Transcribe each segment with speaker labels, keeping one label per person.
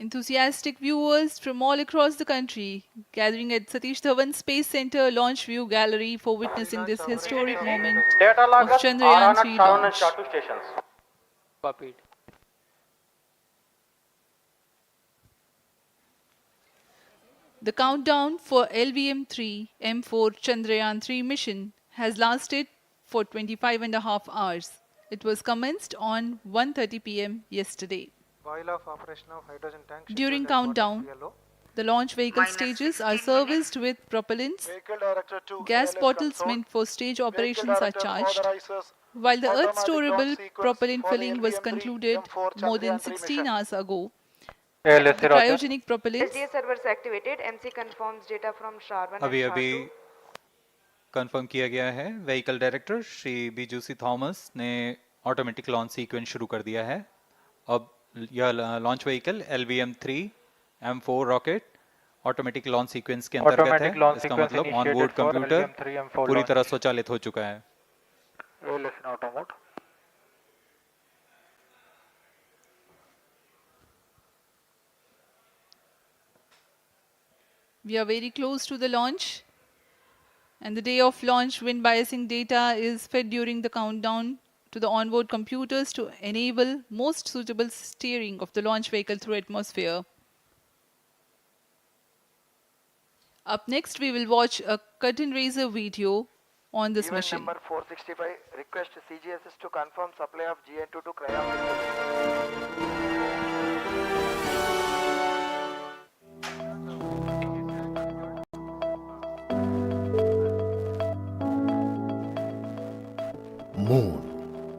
Speaker 1: Enthusiastic viewers from all across the country gathering at Satish Dhawan Space Center Launch View Gallery for witnessing this historic moment of Chandrayaan-3 launch.
Speaker 2: Copied.
Speaker 1: The countdown for LVM-3 M4 Chandrayaan-3 mission has lasted for 25.5 hours. It was commenced on 1:30 p.m. yesterday. During countdown, the launch vehicle stages are serviced with propellants. Gas bottles meant for stage operations are charged. While the Earth storable propellant filling was concluded more than 16 hours ago, the cryogenic propellant
Speaker 3: SDSC servers activated. MC confirms data from SHAR 1
Speaker 4: अभी
Speaker 3: and SHAR 2.
Speaker 4: अभी confirm किया गया है vehicle director Shri बीजूसी Thomas ने automatic launch sequence शुरू कर दिया है। अब यह launch vehicle LVM-3 M4 rocket automatic launch sequence के अंतर्गत है। इसका मतलब ऑन बोर्ड कंप्यूटर पूरी तरह स्वचालित हो चुका है।
Speaker 1: We are very close to the launch, and the day of launch wind biasing data is fed during the countdown to the onboard computers to enable most suitable steering of the launch vehicle through atmosphere. Up next, we will watch a curtain raiser video on this mission.
Speaker 5: Number 465, request CGSS to confirm supply of GN2 to cryo.
Speaker 6: Moon.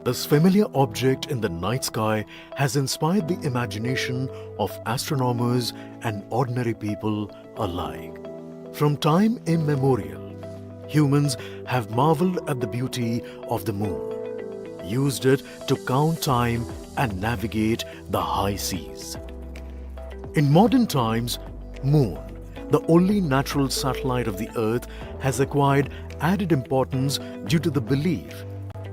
Speaker 6: This familiar object in the night sky has inspired the imagination of astronomers and ordinary people alike. From time immemorial, humans have marveled at the beauty of the moon, used it to count time and navigate the high seas. In modern times, Moon, the only natural satellite of the Earth, has acquired added importance due to the belief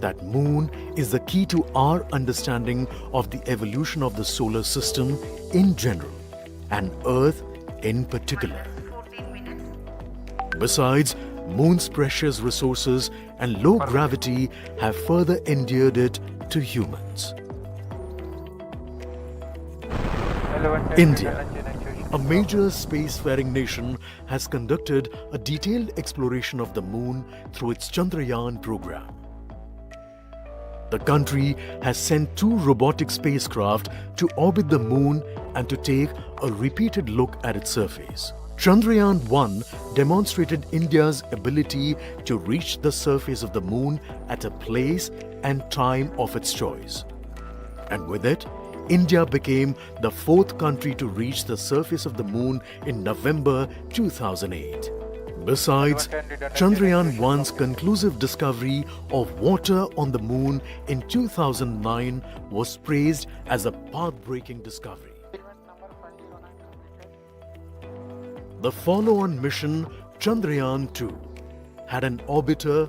Speaker 6: that Moon is the key to our understanding of the evolution of the solar system in general and Earth in particular. Besides, Moon's precious resources and low gravity have further endeared it to humans. India, a major spacefaring nation, has conducted a detailed exploration of the Moon through its Chandrayaan program. The country has sent 2 robotic spacecraft to orbit the Moon and to take a repeated look at its surface. Chandrayaan-3 demonstrated India's ability to reach the surface of the Moon at a place and time of its choice. And with it, India became the 4th country to reach the surface of the Moon in November 2008. Besides, Chandrayaan-1's conclusive discovery of water on the Moon in 2009 was praised as a path-breaking discovery. The follow-on mission, Chandrayaan-2, had an orbiter,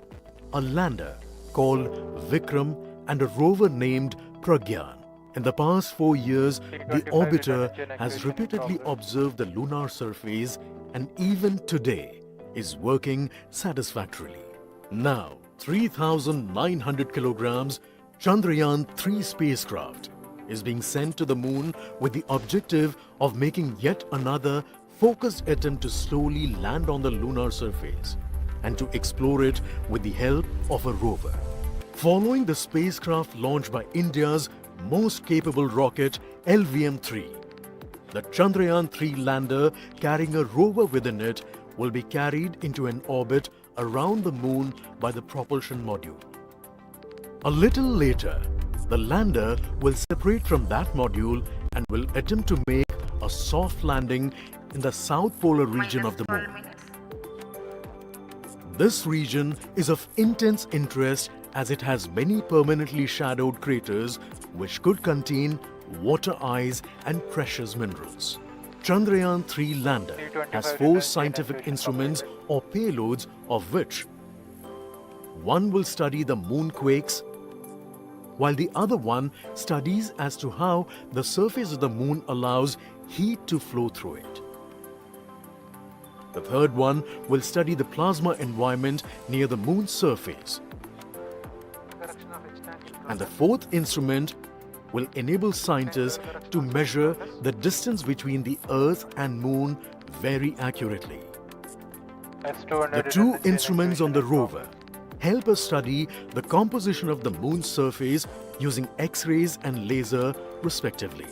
Speaker 6: a lander called Vikram, and a rover named Pragyan. In the past 4 years, the orbiter has repeatedly observed the lunar surface and even today is working satisfactorily. Now, 3,900 kilograms Chandrayaan-3 spacecraft is being sent to the Moon with the objective of making yet another focused attempt to slowly land on the lunar surface and to explore it with the help of a rover. Following the spacecraft launched by India's most capable rocket LVM-3, the Chandrayaan-3 lander carrying a rover within it will be carried into an orbit around the Moon by the propulsion module. A little later, the lander will separate from that module and will attempt to make a soft landing in the south polar region of the Moon. This region is of intense interest as it has many permanently shadowed craters which could contain water ice and precious minerals. Chandrayaan-3 lander has 4 scientific instruments or payloads, of which one will study the moonquakes, while the other one studies as to how the surface of the Moon allows heat to flow through it. The third one will study the plasma environment near the moon's surface. And the fourth instrument will enable scientists to measure the distance between the Earth and Moon very accurately. The two instruments on the rover help us study the composition of the Moon's surface using X-rays and laser respectively.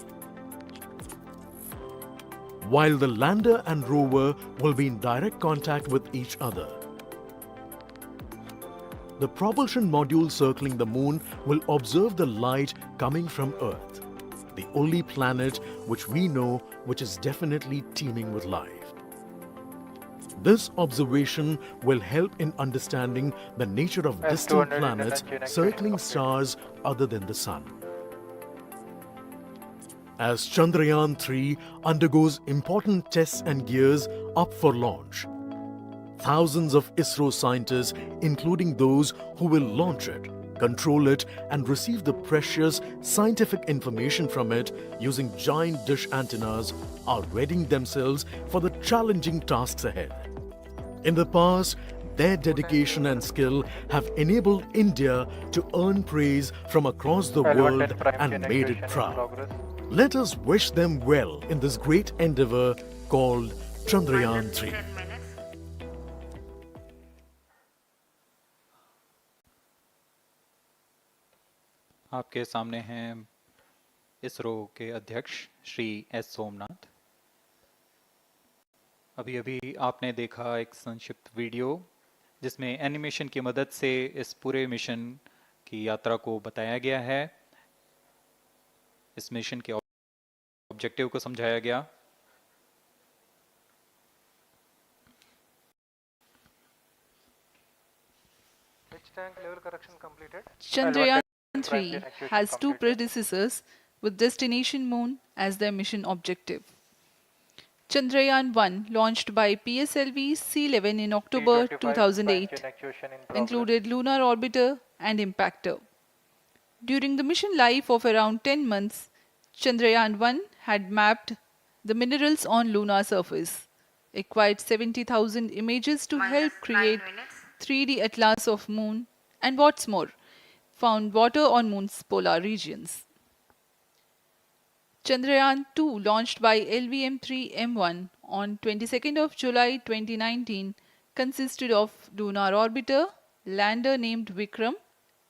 Speaker 6: While the lander and rover will be in direct contact with each other. The propulsion module circling the Moon will observe the light coming from Earth, the only planet which we know which is definitely teeming with life. This observation will help in understanding the nature of distant planets circling stars other than the Sun. As Chandrayaan-3 undergoes important tests and gears up for launch, thousands of ISRO scientists, including those who will launch it, control it, and receive the precious scientific information from it using giant dish antennas, are readying themselves for the challenging tasks ahead. In the past, their dedication and skill have enabled India to earn praise from across the world and made it proud. Let us wish them well in this great endeavor called Chandrayaan-3.
Speaker 4: आपके सामने हैं इसरो के अध्यक्ष Shri S Somnath. अभी अभी आपने देखा एक संक्षिप्त वीडियो जिसमें एनिमेशन की मदद से इस पूरे मिशन की यात्रा को बताया गया है, इस मिशन के ऑब्जेक्टिव को समझाया गया।
Speaker 1: Chandrayaan-3 has two predecessors with destination Moon as their mission objective. Chandrayaan-1, launched by PSLV C-11 in October 2008, included lunar orbiter and impactor. During the mission life of around 10 months, Chandrayaan-1 had mapped the minerals on lunar surface, acquired 70,000 images to help create 3D atlas of Moon, and what's more, found water on Moon's polar regions. Chandrayaan-2, launched by LVM-3 on 22nd of July 2019, consisted of lunar orbiter, lander named Vikram,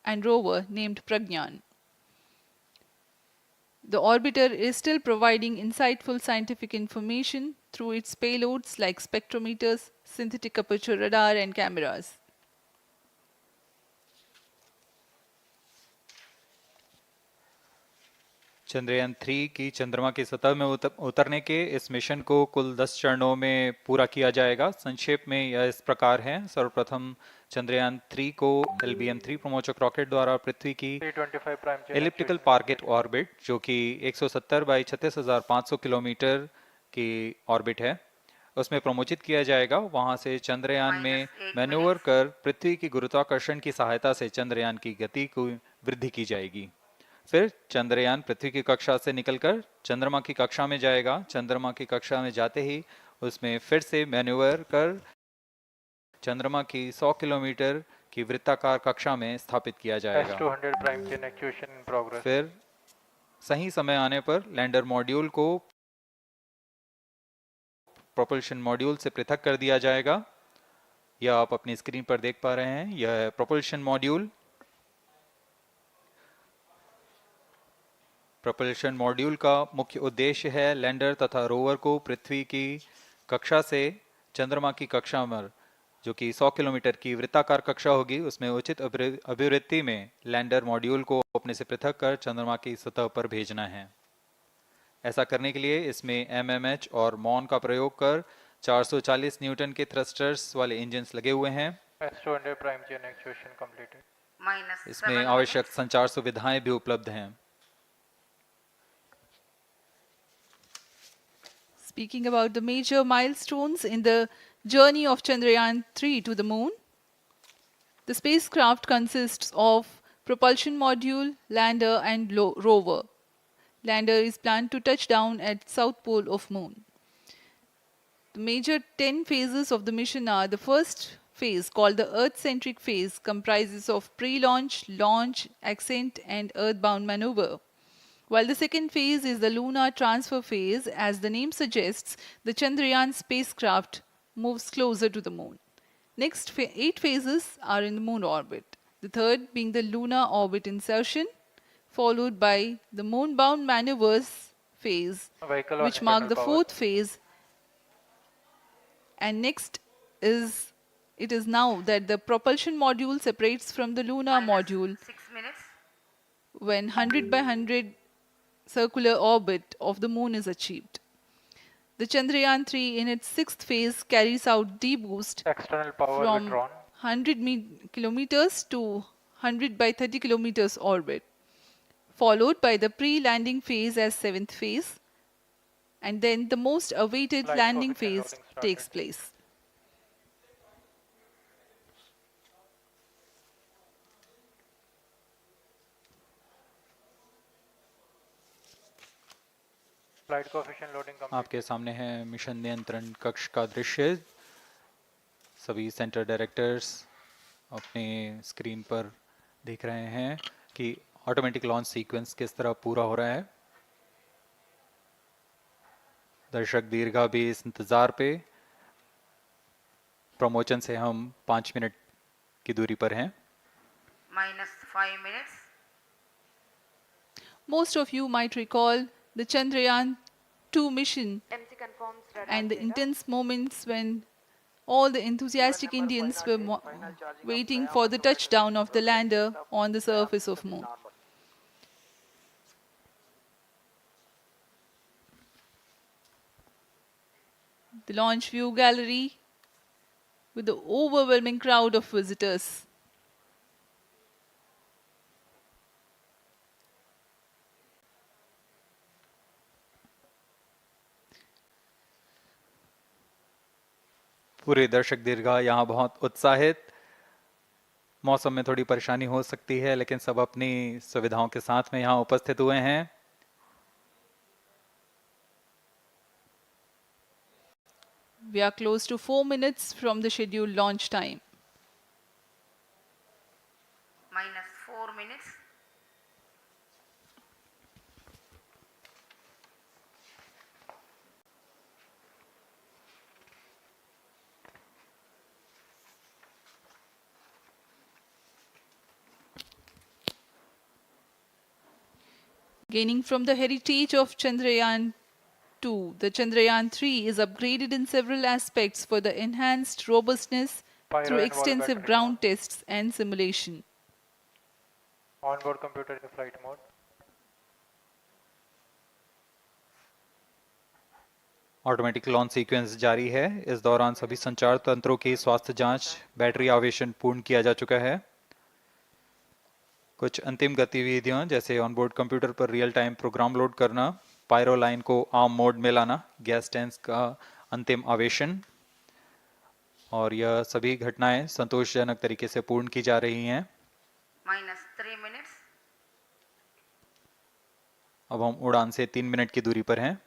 Speaker 1: and rover named Pragyan. The orbiter is still providing insightful scientific information through its payloads like spectrometers, synthetic aperture radar, and cameras.
Speaker 4: Chandrayaan 3 की चंद्रमा की सतह में उतरने के इस mission को कुल 10 चरणों में पूरा किया जाएगा। संक्षेप में यह इस प्रकार है। सर्वप्रथम चंद्रयान 3 को LBM-3 प्रमोचक रॉकेट द्वारा पृथ्वी की एलिप्टिकल टारगेट ऑर्बिट, जो कि 170 बाई 36,500 किलोमीटर की ऑर्बिट है, उसमें प्रमोचित किया जाएगा। वहां से चंद्रयान में मैन्यूवर कर पृथ्वी की गुरुत्वाकर्षण की सहायता से चंद्रयान की गति को वृद्धि की जाएगी। फिर चंद्रयान पृथ्वी की कक्षा से निकलकर चंद्रमा की कक्षा में जाएगा। चंद्रमा की कक्षा में जाते ही उसमें फिर से मैन्यूवर कर चंद्रमा की 100 किलोमीटर की वृत्ताकार कक्षा में स्थापित किया जाएगा। फिर सही समय आने पर लैंडर मॉड्यूल को प्रोपल्शन मॉड्यूल से पृथक कर दिया जाएगा। यह आप अपनी स्क्रीन पर देख पा रहे हैं, यह है प्रोपल्शन मॉड्यूल। प्रोपल्शन मॉड्यूल का मुख्य उद्देश्य है लैंडर तथा रोवर को पृथ्वी की कक्षा से चंद्रमा की कक्षा में, जो कि 100 किलोमीटर की वृत्ताकार कक्षा होगी, उसमें उचित अभिवृत्ति में लैंडर मॉड्यूल को अपने से पृथक कर चंद्रमा की सतह पर भेजना है। ऐसा करने के लिए इसमें MMH और MON का प्रयोग कर 440 न्यूटन के थ्रस्टर्स वाले इंजन्स लगे हुए हैं। इसमें आवश्यक संचार सुविधाएं भी उपलब्ध हैं।
Speaker 1: Speaking about the major milestones in the journey of Chandrayaan-3 to the Moon, the spacecraft consists of propulsion module, lander, and rover. lander is planned to touch down at south pole of moon. The major 10 phases of the mission are: the first phase, called the Earth-centric phase, comprises of pre-launch, launch, ascent and earthbound maneuver. While the second phase is the lunar transfer phase, as the name suggests, the Chandrayaan spacecraft moves closer to the moon. Next 8 phases are in the moon orbit. The third being the lunar orbit insertion, followed by the moon-bound maneuvers phase,
Speaker 2: Vehicle on
Speaker 1: which mark
Speaker 2: internal
Speaker 1: the
Speaker 2: power.
Speaker 1: fourth phase. And next is, it is now that the propulsion module separates from the lunar module
Speaker 3: 6 minutes.
Speaker 1: when 100 by 100 circular orbit of the moon is achieved. The Chandrayaan-3 in its sixth phase carries out deboost
Speaker 2: External power
Speaker 1: from
Speaker 2: withdrawn.
Speaker 1: 100 kilometers to 100 by 30 kilometers orbit, followed by the pre-landing phase as seventh phase, and then the most awaited
Speaker 2: Flight
Speaker 1: landing
Speaker 2: coefficient
Speaker 1: phase
Speaker 2: loading started.
Speaker 1: takes place.
Speaker 2: Flight coefficient loading complete.
Speaker 4: आपके सामने है mission नियंत्रण कक्ष का दृश्य। सभी centre directors अपने screen पर देख रहे हैं कि ऑटोमेटिक लॉन्च सीक्वेंस किस तरह पूरा हो रहा है। दर्शक दीर्घा भी इस इंतज़ार पे। प्रमोशन से हम 5 मिनट की दूरी पर हैं।
Speaker 3: -5 minutes.
Speaker 1: Most of you might recall the Chandrayaan-2 mission
Speaker 3: MC confirms radar
Speaker 1: and the
Speaker 3: data.
Speaker 1: intense moments when all the enthusiastic Indians were waiting for the touchdown of the lander on the surface of moon. The launch view gallery with the overwhelming crowd of visitors.
Speaker 4: पूरे दर्शक दीर्घा यहाँ बहुत उत्साहित। मौसम में थोड़ी परेशानी हो सकती है, लेकिन सब अपनी सुविधाओं के साथ में यहाँ उपस्थित हुए हैं।
Speaker 1: We are close to 4 minutes from the scheduled launch time.
Speaker 3: -4 minutes.
Speaker 1: Gaining from the heritage of Chandrayaan-2, the Chandrayaan-3 is upgraded in several aspects for the enhanced robustness
Speaker 2: Pyro
Speaker 1: through
Speaker 2: and wall
Speaker 1: extensive
Speaker 2: battery
Speaker 1: ground
Speaker 2: mode.
Speaker 1: tests and simulation.
Speaker 2: Onboard computer in flight mode.
Speaker 4: Automatic launch sequence जारी है। इस दौरान सभी संचार तंत्रों की स्वास्थ्य जांच, बैटरी आवेशन पूर्ण किया जा चुका है। कुछ अंतिम गतिविधियां जैसे ऑनबोर्ड कंप्यूटर पर रियल टाइम प्रोग्राम लोड करना, पायरो लाइन को आर्म मोड में लाना, गैस टैंक का अंतिम आवेशन, और यह सभी घटनाएं संतोषजनक तरीके से पूर्ण की जा रही हैं।
Speaker 3: -3 minutes.
Speaker 4: अब हम उड़ान से 3 मिनट की दूरी पर हैं।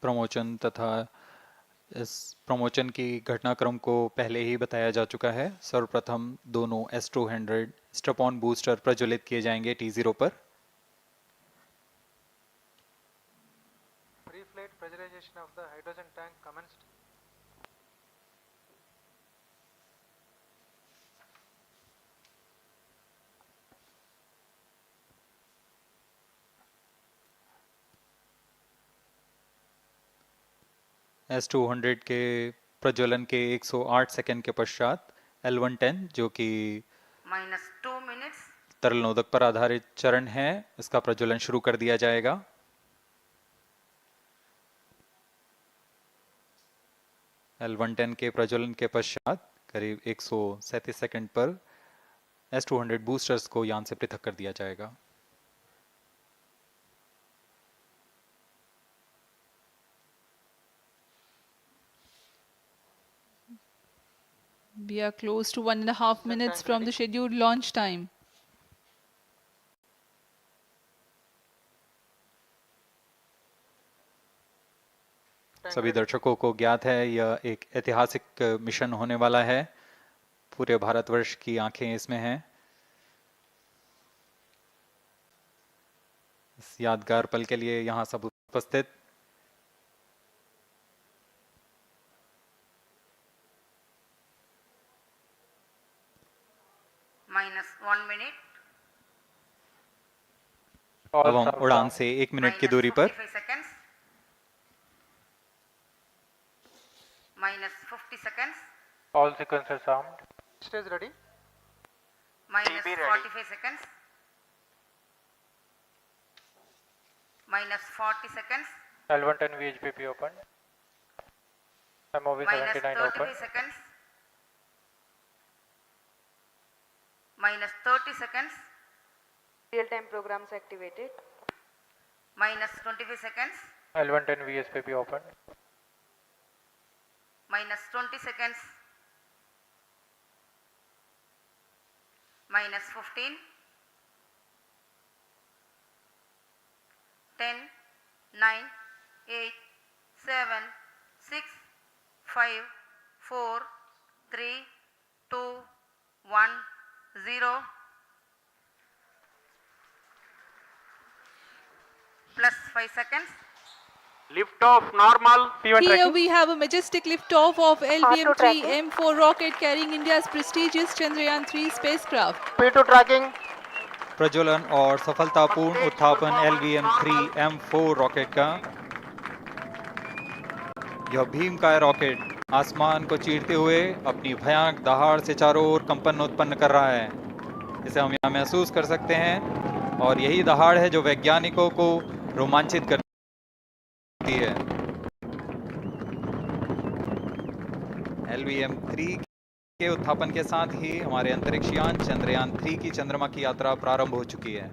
Speaker 4: प्रमोशन तथा इस प्रमोशन की घटनाक्रम को पहले ही बताया जा चुका है। सर्वप्रथम दोनों S200 स्ट्रप-ऑन बूस्टर प्रज्वलित किए जाएंगे T0 पर।
Speaker 7: Pre-flight pressurization of the hydrogen tank commenced.
Speaker 4: S200 के प्रज्वलन के 108 सेकंड के पश्चात L110 जो कि
Speaker 3: -2 minutes.
Speaker 4: तरल नोदक पर आधारित चरण है, इसका प्रज्वलन शुरू कर दिया जाएगा। L110 के प्रज्वलन के पश्चात करीब 137 सेकंड पर S200 बूस्टर्स को यान से पृथक कर दिया जाएगा।
Speaker 1: We are close to 1.5 minutes from the scheduled launch time.
Speaker 4: सभी दर्शकों को ज्ञात है यह एक ऐतिहासिक मिशन होने वाला है। पूरे भारतवर्ष की आंखें इसमें हैं। इस यादगार पल के लिए यहाँ सब उपस्थित।
Speaker 8: -1 minute.
Speaker 4: अब हम उड़ान से 1 मिनट की दूरी पर
Speaker 8: -45 seconds. -50 seconds.
Speaker 2: All sequencers armed.
Speaker 7: Stage ready.
Speaker 8: -45 seconds. -40 seconds.
Speaker 2: L110 VHPP open. MOV 79
Speaker 8: -35
Speaker 2: open.
Speaker 8: seconds. -30 seconds.
Speaker 3: Real-time programs activated.
Speaker 8: -25 seconds.
Speaker 2: L110 VSPP open.
Speaker 8: -20 seconds. -15. 10, 9, 8, 7, 6, 5, 4, 3, 2, 1, 0. Plus 5 seconds.
Speaker 9: Lift off normal.
Speaker 1: Here we have a majestic liftoff of LVM-3 M4 rocket carrying India's prestigious Chandrayaan-3 spacecraft.
Speaker 9: P2 tracking.
Speaker 4: प्रज्वलन और सफलतापूर्ण उत्थापन LVM-3 M4 rocket का। यह भीमकाय rocket आसमान को चीरते हुए अपनी भयानक दहाड़ से चारों ओर कंपन उत्पन्न कर रहा है। इसे हम यहाँ महसूस कर सकते हैं और यही दहाड़ है जो वैज्ञानिकों को रोमांचित करती है। LVM-3 के उत्थापन के साथ ही हमारे अंतरिक्ष यान चंद्रयान-3 की चंद्रमा की यात्रा प्रारंभ हो चुकी है।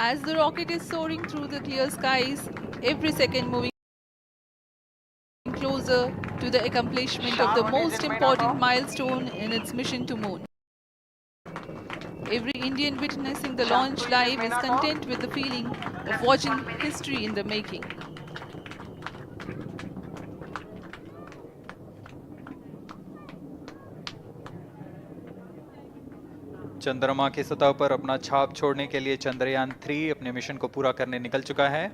Speaker 1: As the rocket is soaring through the clear skies, every second moving closer to the accomplishment of the most important milestone in its mission to moon. Every Indian witnessing the launch live is content with the feeling of watching history in the making.
Speaker 4: चंद्रमा की सतह पर अपना छाप छोड़ने के लिए चंद्रयान-3 अपने मिशन को पूरा करने निकल चुका है।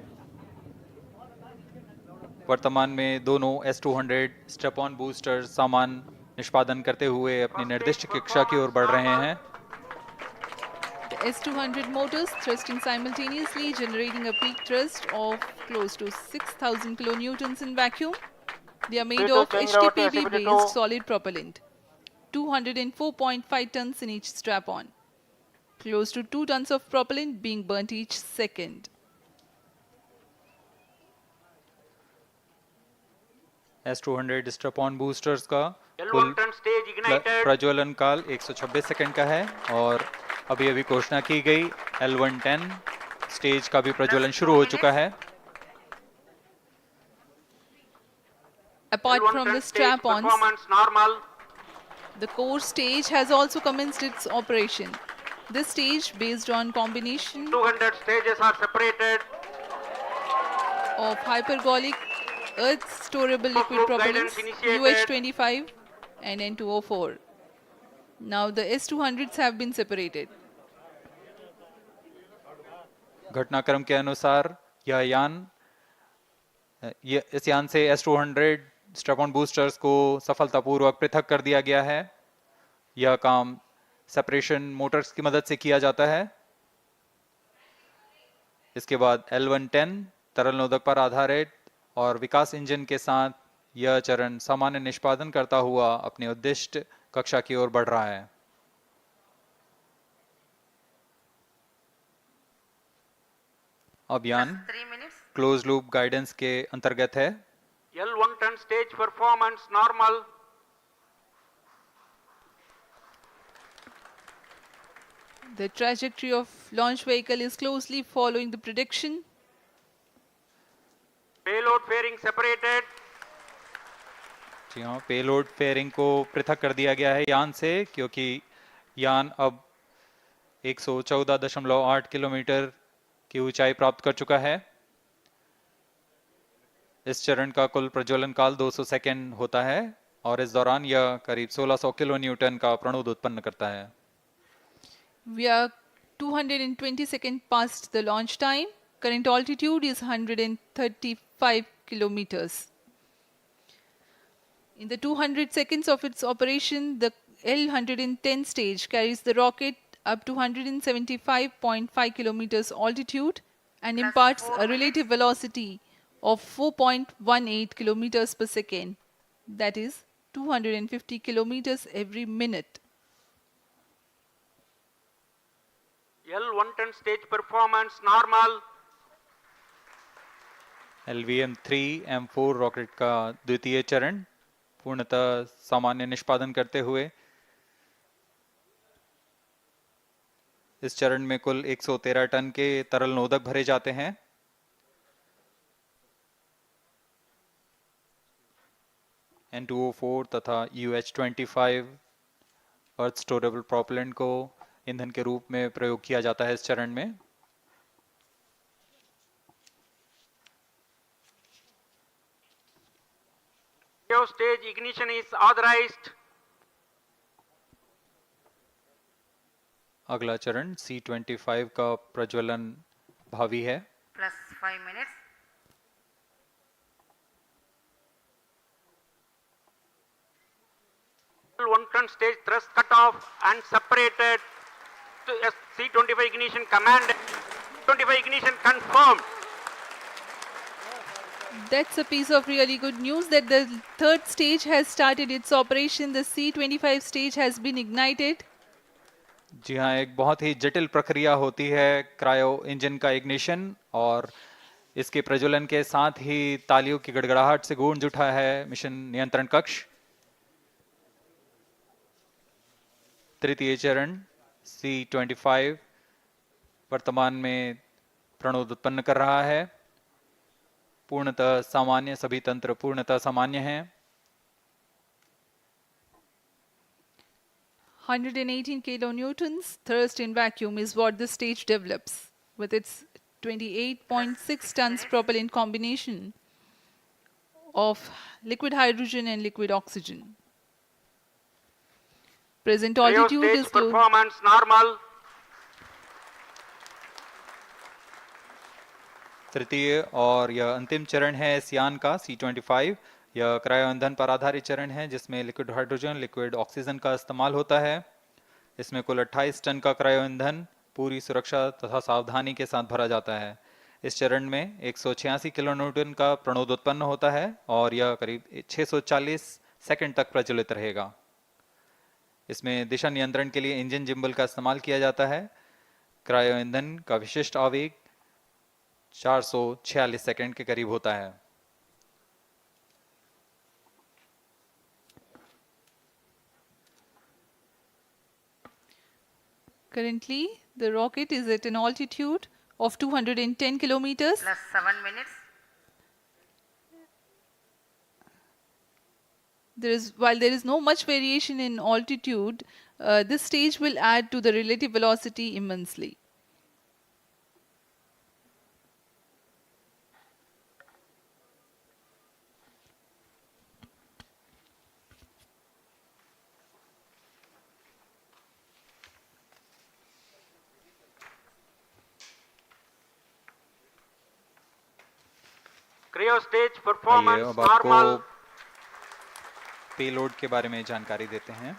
Speaker 4: वर्तमान में दोनों S200 स्टेप ऑन बूस्टर सामान निष्पादन करते हुए अपनी निर्दिष्ट कक्षा की ओर बढ़ रहे हैं।
Speaker 1: The S200 motors thrusting simultaneously, generating a peak thrust of close to 6,000 kilonewtons in vacuum. They are made of HTPB-based solid propellant. 204.5 tons in each strap-on. Close to 2 tons of propellant being burnt each second.
Speaker 4: S200 strap-on boosters का कुल प्रज्वलन काल 126 second का है और अभी घोषणा की गई L110 स्टेज का भी प्रज्वलन शुरू हो चुका है।
Speaker 1: Apart from the strap-ons, the core stage has also commenced its operation. This stage, based on combination
Speaker 9: 200 stages are separated.
Speaker 1: of hypergolic earth storable liquid propellants UH-25 and N2O4. Now the S200s have been separated.
Speaker 4: घटनाक्रम के अनुसार इस यान से S200 strap-on boosters को सफलतापूर्वक पृथक कर दिया गया है। यह काम सेपरेशन मोटर्स की मदद से किया जाता है। इसके बाद L110 तरल नोदक पर आधारित और विकास इंजन के साथ यह चरण सामान्य निष्पादन करता हुआ अपनी उद्दिष्ट कक्षा की ओर बढ़ रहा है। अब यान क्लोज लूप गाइडेंस के अंतर्गत है।
Speaker 9: L110 stage performance normal.
Speaker 1: The trajectory of launch vehicle is closely following the prediction.
Speaker 9: Payload fairing separated.
Speaker 4: जी हाँ, पेलोड फेयरिंग को पृथक कर दिया गया है यान से, क्योंकि यान अब 114.8 किलोमीटर की ऊंचाई प्राप्त कर चुका है। इस चरण का कुल प्रज्वलन काल 200 सेकेंड होता है और इस दौरान यह करीब 1600 किलो न्यूटन का प्रणुद उत्पन्न करता है।
Speaker 1: We are 220 seconds past the launch time. Current altitude is 135 kilometers. In the 200 seconds of its operation, the L-110 stage carries the rocket up to 175.5 kilometers altitude and imparts a relative velocity of 4.18 kilometers per second. That is 250 kilometers every minute.
Speaker 9: L-110 stage performance normal.
Speaker 4: LVM-3 M4 rocket का द्वितीय चरण पूर्णतः सामान्य निष्पादन करते हुए इस चरण में कुल 113 टन के तरल नोदक भरे जाते हैं। N2O4 तथा UH-25 अर्थ स्टोरेबल प्रोपेलेंट को ईंधन के रूप में प्रयोग किया जाता है इस चरण में।
Speaker 9: Stage ignition is authorized.
Speaker 4: अगला चरण C-25 का प्रज्वलन भावी है।
Speaker 8: Plus 5 minutes.
Speaker 9: L-110 stage thrust cut off and separated to C-25 ignition command. 25 ignition confirmed.
Speaker 1: That's a piece of really good news that the third stage has started its operation. The C-25 stage has been ignited.
Speaker 4: जी हाँ, एक बहुत ही जटिल प्रक्रिया होती है cryo engine का ignition, और इसके प्रज्वलन के साथ ही तालियों की गड़गड़ाहट से गूंज उठा है मिशन नियंत्रण कक्ष। तृतीय चरण C-25 वर्तमान में प्रणोद उत्पन्न कर रहा है। पूर्णतः सामान्य, सभी तंत्र पूर्णतः सामान्य हैं।
Speaker 1: 118 kilonewtons thrust in vacuum is what this stage develops with its 28.6 tons propellant combination of liquid hydrogen and liquid oxygen. Present altitude
Speaker 9: Stage
Speaker 1: is low.
Speaker 9: performance normal.
Speaker 4: तृतीय और यह अंतिम चरण है इस यान का C-25। यह क्रायो ईंधन पर आधारित चरण है जिसमें लिक्विड हाइड्रोजन, लिक्विड ऑक्सीजन का इस्तेमाल होता है। इसमें कुल 28 टन का क्रायो ईंधन पूरी सुरक्षा तथा सावधानी के साथ भरा जाता है। इस चरण में 186 किलो न्यूटन का प्रणोद उत्पन्न होता है और यह करीब 640 सेकंड तक प्रज्वलित रहेगा। इसमें दिशा नियंत्रण के लिए इंजन जिम्बल का इस्तेमाल किया जाता है। क्रायो ईंधन का विशिष्ट आवेग 446 सेकंड के करीब होता है।
Speaker 1: Currently, the rocket is at an altitude of 210 kilometers.
Speaker 8: Plus 7 minutes.
Speaker 1: While there is no much variation in altitude, this stage will add to the relative velocity immensely.
Speaker 9: Cryo stage
Speaker 4: आइए
Speaker 9: performance
Speaker 4: अब आपको
Speaker 9: normal.
Speaker 4: Payload के बारे में जानकारी देते हैं।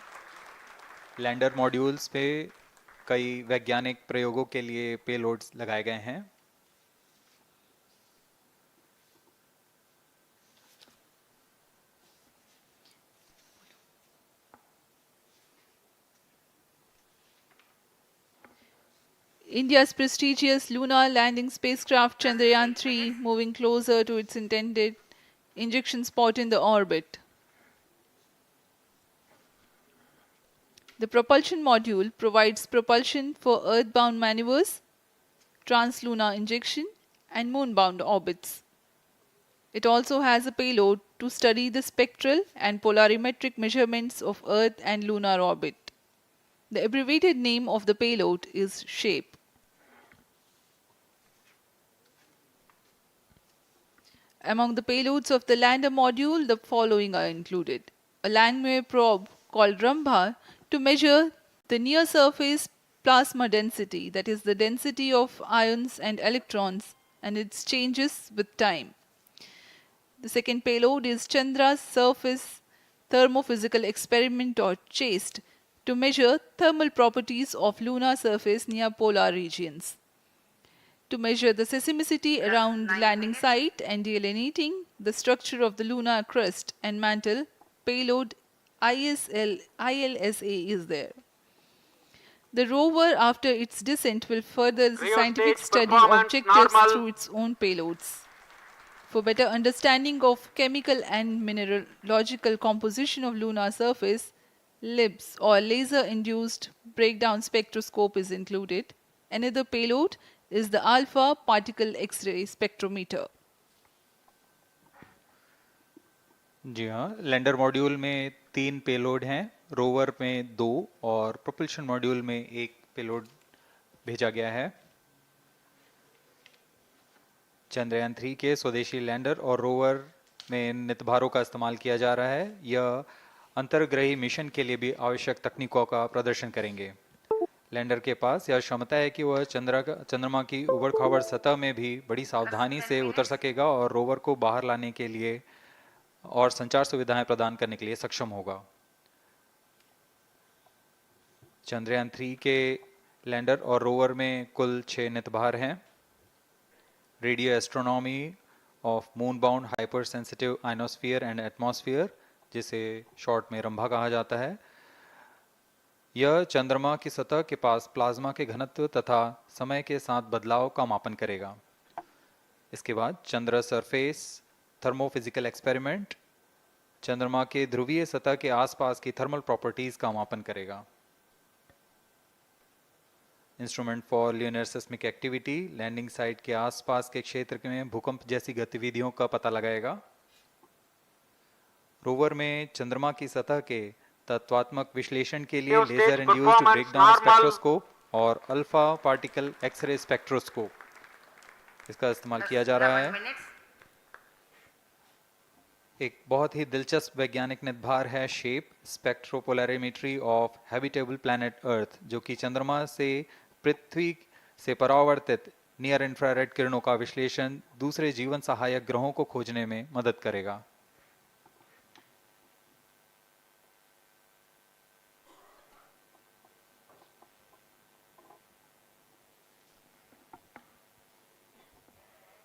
Speaker 4: Lander modules पे कई वैज्ञानिक प्रयोगों के लिए पेलोड्स लगाए गए हैं।
Speaker 1: India's prestigious lunar landing spacecraft Chandrayaan-3 moving closer to its intended injection spot in the orbit. The propulsion module provides propulsion for earthbound maneuvers, translunar injection, and moonbound orbits. It also has a payload to study the spectral and polarimetric measurements of Earth and lunar orbit. The abbreviated name of the payload is SHAPE. Among the payloads of the lander module, the following are included. A Langmuir probe called Rambha to measure the near-surface plasma density, that is the density of ions and electrons, and its changes with time. The second payload is Chandra's Surface Thermophysical Experiment, or CHASTE, to measure thermal properties of lunar surface near polar regions. To measure the seismicity around the landing site and delineating the structure of the lunar crust and mantle, payload ILSA is there. The rover, after its descent, will further the scientific study objectives through its own payloads. For better understanding of chemical and mineralogical composition of lunar surface, LIBS, or laser-induced breakdown spectroscope, is included. Another payload is the alpha particle X-ray spectrometer.
Speaker 4: जी हाँ, lander module में 3 payload हैं, rover में 2 और propulsion module में 1 payload भेजा गया है। चंद्रयान 3 के स्वदेशी लैंडर और रोवर में नितभारों का इस्तेमाल किया जा रहा है। यह अंतर्ग्रही मिशन के लिए भी आवश्यक तकनीकों का प्रदर्शन करेंगे। लैंडर के पास यह क्षमता है कि वह चंद्रमा की उबड़-खाबड़ सतह में भी बड़ी सावधानी से उतर सकेगा और रोवर को बाहर लाने के लिए और संचार सुविधाएं प्रदान करने के लिए सक्षम होगा। चंद्रयान 3 के लैंडर और रोवर में कुल 6 नितभार हैं। Radio astronomy of moon bound hyper sensitive ionosphere and atmosphere, जिसे शॉर्ट में रंभा कहा जाता है, यह चंद्रमा की सतह के पास प्लाज्मा के घनत्व तथा समय के साथ बदलाव का मापन करेगा। इसके बाद चंद्र सरफेस थर्मोफिजिकल एक्सपेरिमेंट चंद्रमा के ध्रुवीय सतह के आसपास की थर्मल प्रॉपर्टीज का मापन करेगा। Instrument for lunar seismic activity landing site के आसपास के क्षेत्र में भूकंप जैसी गतिविधियों का पता लगाएगा। रोवर में चंद्रमा की सतह के तत्वात्मक विश्लेषण के लिए लेजर इंड्यूस्ड ब्रेकडाउन स्पेक्ट्रोस्कोप और अल्फा पार्टिकल एक्सरे स्पेक्ट्रोस्कोप इसका इस्तेमाल किया जा रहा है। एक बहुत ही दिलचस्प वैज्ञानिक निर्धार है shape स्पेक्ट्रोपोलैरिमेट्री of habitable planet earth, जो कि चंद्रमा से पृथ्वी से परावर्तित नियर इंफ्रारेड किरणों का विश्लेषण दूसरे जीवन सहायक ग्रहों को खोजने में मदद करेगा।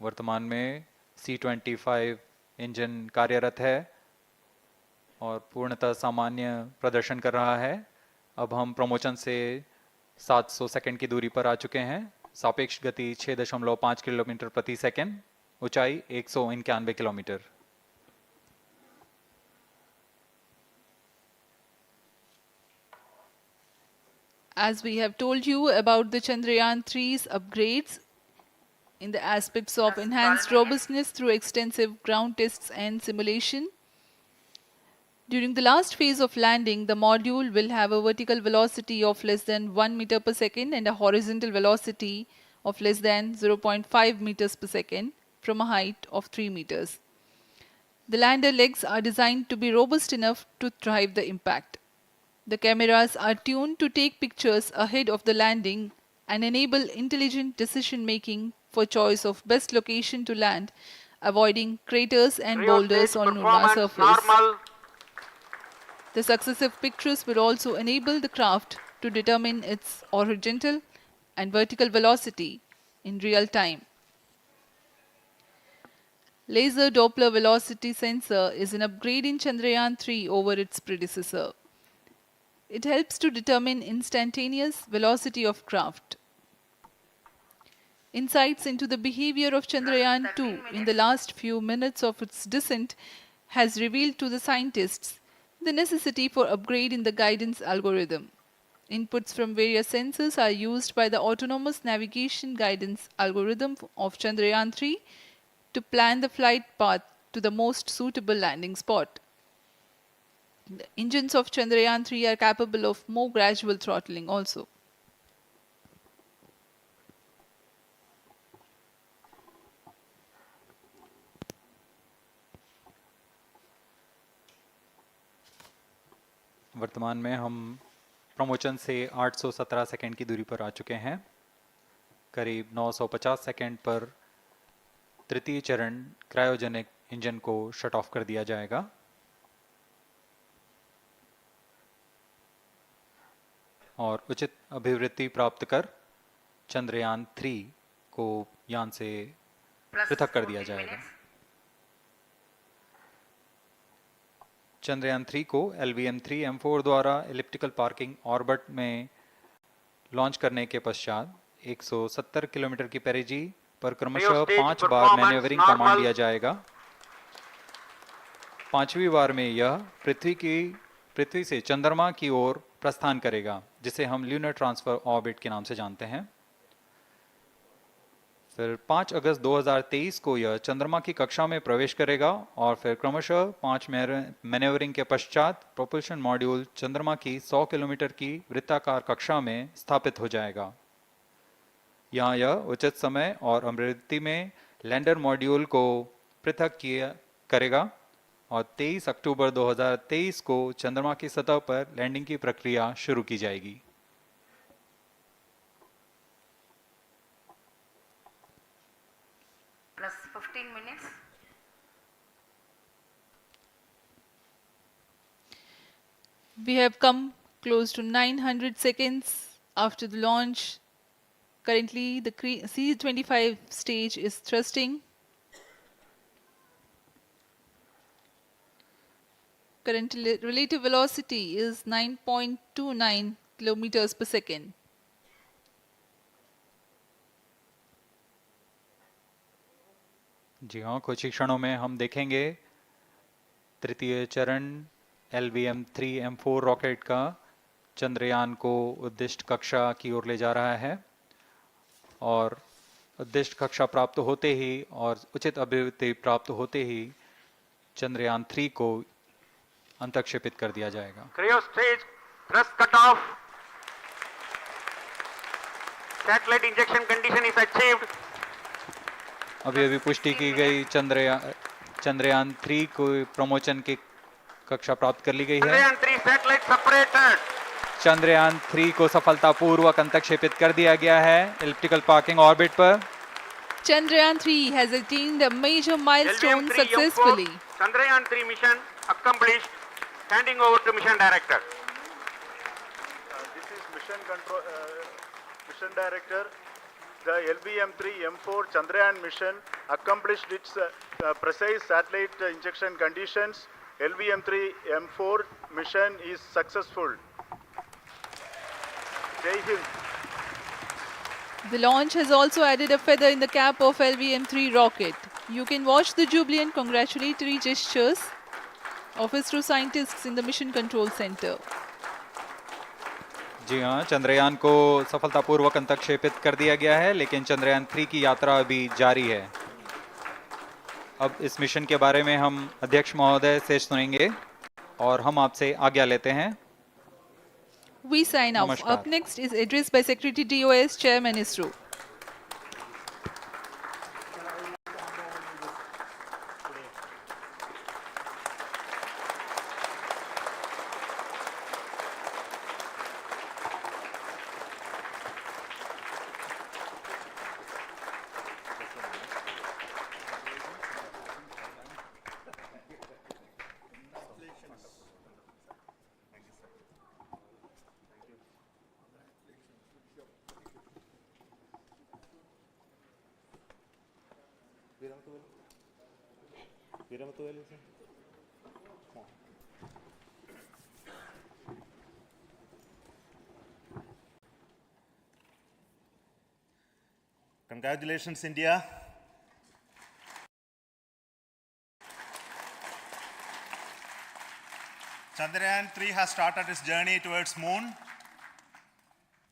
Speaker 4: वर्तमान में C-25 इंजन कार्यरत है और पूर्णतः सामान्य प्रदर्शन कर रहा है। अब हम प्रमोशन से 700 सेकंड की दूरी पर आ चुके हैं। सापेक्ष गति 6.5 किलोमीटर प्रति सेकंड, ऊंचाई 191 kilometre.
Speaker 1: As we have told you about the Chandrayaan-3's upgrades in the aspects of enhanced robustness through extensive ground tests and simulation. During the last phase of landing, the module will have a vertical velocity of less than 1 meter per second and a horizontal velocity of less than 0.5 meters per second from a height of 3 meters. The lander legs are designed to be robust enough to thrive the impact. The cameras are tuned to take pictures ahead of the landing and enable intelligent decision-making for choice of best location to land, avoiding craters and boulders on lunar surface. The successive pictures will also enable the craft to determine its horizontal and vertical velocity in real time. Laser Doppler velocity sensor is an upgrade in Chandrayaan-3 over its predecessor. It helps to determine instantaneous velocity of craft. Insights into the behavior of Chandrayaan-2 in the last few minutes of its descent has revealed to the scientists the necessity for upgrade in the guidance algorithm. Inputs from various sensors are used by the autonomous navigation guidance algorithm of Chandrayaan-3 to plan the flight path to the most suitable landing spot. The engines of Chandrayaan-3 are capable of more gradual throttling also.
Speaker 4: वर्तमान में हम promotion से 817 second की दूरी पर आ चुके हैं। करीब 950 सेकंड पर तृतीय चरण क्रायोजेनिक इंजन को शट ऑफ कर दिया जाएगा। और उचित अभिवृद्धि प्राप्त कर चंद्रयान 3 को यान से पृथक कर दिया जाएगा। चंद्रयान 3 को LVM-3 M4 द्वारा एलिप्टिकल पार्किंग ऑर्बिट में लॉन्च करने के पश्चात 170 किलोमीटर की पेरिजी पर क्रमशः 5 बार मैन्यूवरिंग कमांड दिया जाएगा। 5वीं बार में यह पृथ्वी से चंद्रमा की ओर प्रस्थान करेगा, जिसे हम ल्यूनर ट्रांसफर ऑर्बिट के नाम से जानते हैं। फिर 5 अगस्त 2023 को यह चंद्रमा की कक्षा में प्रवेश करेगा और फिर क्रमशः 5 मैन्यूवरिंग के पश्चात प्रोपल्शन मॉड्यूल चंद्रमा की 100 किलोमीटर की वृत्ताकार कक्षा में स्थापित हो जाएगा। यहाँ यह उचित समय और अभिवृद्धि में लैंडर मॉड्यूल को पृथक करेगा और 23 अक्टूबर 2023 को चंद्रमा की सतह पर लैंडिंग की प्रक्रिया शुरू की जाएगी।
Speaker 8: Plus 15 minutes.
Speaker 1: We have come close to 900 seconds after the launch. Currently, the C-25 stage is thrusting. Current relative velocity is 9.29 kilometers per second.
Speaker 4: जी हाँ, कुछ ही क्षणों में हम देखेंगे तृतीय चरण LVM-3 M4 रॉकेट का चंद्रयान को उद्दिष्ट कक्षा की ओर ले जा रहा है और उद्दिष्ट कक्षा प्राप्त होते ही और उचित अभिवृद्धि प्राप्त होते ही चंद्रयान 3 को अंतक्षेपित कर दिया जाएगा।
Speaker 9: Cryo stage thrust cutoff. Satellite injection condition is achieved.
Speaker 4: अभी पुष्टि की गई चंद्रयान 3 को प्रमोशन की कक्षा प्राप्त कर ली गई है।
Speaker 9: Chandrayaan 3 satellite separated.
Speaker 4: चंद्रयान 3 को सफलतापूर्वक अंतक्षेपित कर दिया गया है एलिप्टिकल पार्किंग ऑर्बिट पर।
Speaker 1: Chandrayaan-3 has attained a major milestone
Speaker 9: LVM-3
Speaker 1: successfully.
Speaker 9: Chandrayaan-3 mission accomplished. Handing over to mission director.
Speaker 10: This is mission director. The LVM-3 M4 Chandrayaan mission accomplished its precise satellite injection conditions. LVM-3 M4 mission is successful. Jai Hind.
Speaker 1: The launch has also added a feather in the cap of LVM-3 rocket. You can watch the jubilant congratulatory gestures of ISRO scientists in the Mission Control Center.
Speaker 4: जी हाँ, चंद्रयान को सफलतापूर्वक अंतक्षेपित कर दिया गया है, लेकिन चंद्रयान 3 की यात्रा अभी जारी है। अब इस मिशन के बारे में हम अध्यक्ष महोदय से सुनेंगे और हम आपसे आज्ञा लेते हैं।
Speaker 1: We sign off. Up next is address by Secretary DOS, Chairman ISRO.
Speaker 11: Congratulations, India. Chandrayaan-3 has started its journey towards moon.